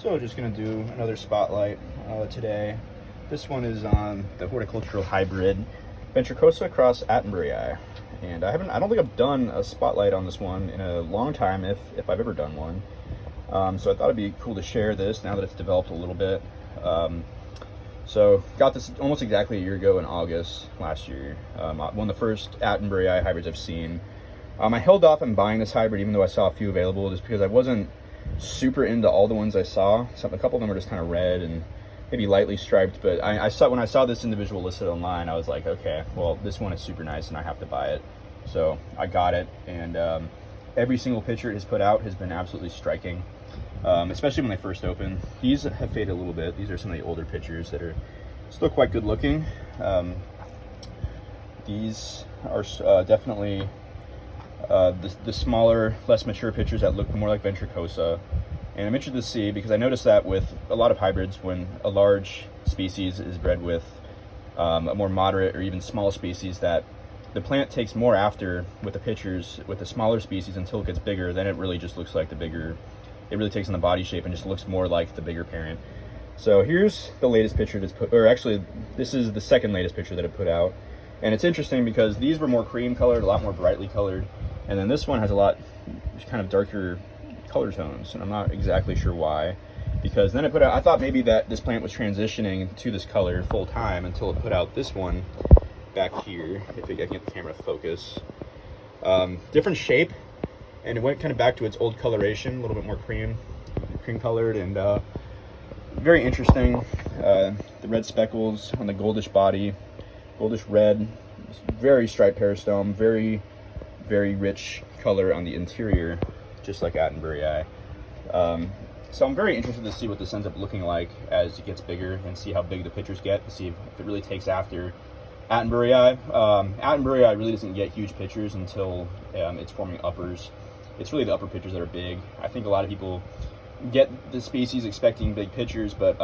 So just gonna do another spotlight today. This one is on the horticultural hybrid ventricosa cross attenboroughii, and I don't think I've done a spotlight on this one in a long time, if I've ever done one. So I thought it'd be cool to share this now that it's developed a little bit. So got this almost exactly a year ago in August last year. One of the first attenboroughii hybrids I've seen. I held off on buying this hybrid even though I saw a few available, just because I wasn't super into all the ones I saw. A couple of them were just kind of red and maybe lightly striped, but when I saw this individual listed online, I was like, okay, well, this one is super nice and I have to buy it. So I got it, and every single picture it has put out has been absolutely striking, especially when they first opened. These have faded a little bit. These are some of the older pictures that are still quite good looking. These are definitely the smaller, less mature pictures that look more like ventricosa. And I'm interested to see, because I noticed that with a lot of hybrids, when a large species is bred with a more moderate or even small species, that the plant takes more after with the pictures with the smaller species until it gets bigger. Then it really just looks like the bigger, it really takes on the body shape and just looks more like the bigger parent. So here's the latest picture that's put, or actually this is the second latest picture that it put out. And it's interesting because these were more cream colored, a lot more brightly colored. And then this one has a lot kind of darker color tones, and I'm not exactly sure why, because then it put out, I thought maybe that this plant was transitioning to this color full time until it put out this one back here, if I can get the camera to focus. Different shape, and it went kind of back to its old coloration, a little bit more cream colored, and very interesting. The red speckles on the goldish body, goldish red, very striped peristome, very rich color on the interior, just like attenboroughii. So I'm very interested to see what this ends up looking like as it gets bigger, and see how big the pictures get, to see if it really takes after attenboroughii. Attenboroughii really doesn't get huge pictures until it's forming uppers. It's really the upper pictures that are big. I think a lot of people get the species expecting big pictures, but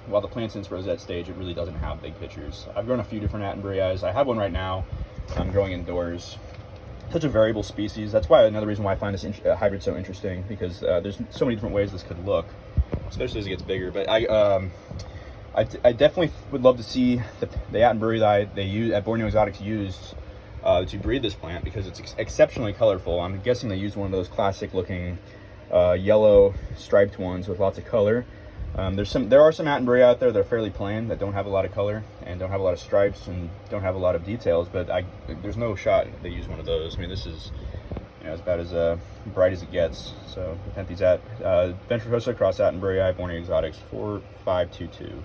while the plant's in its rosette stage, it really doesn't have big pictures. I've grown a few different attenboroughii. I have one right now. I'm growing indoors. Such a variable species. That's why another reason why I find this hybrid so interesting, because there's so many different ways this could look, especially as it gets bigger. But I definitely would love to see the attenboroughii they use at Borneo Exotics used to breed this plant, because it's exceptionally colorful. I'm guessing they used one of those classic looking yellow striped ones with lots of color. There are some attenboroughii out there that are fairly plain, that don't have a lot of color and don't have a lot of stripes and don't have a lot of details, but there's no shot they use one of those. I mean, this is, as about as bright as it gets. So I these at ventricosa cross attenboroughii, Borneo Exotics 4522.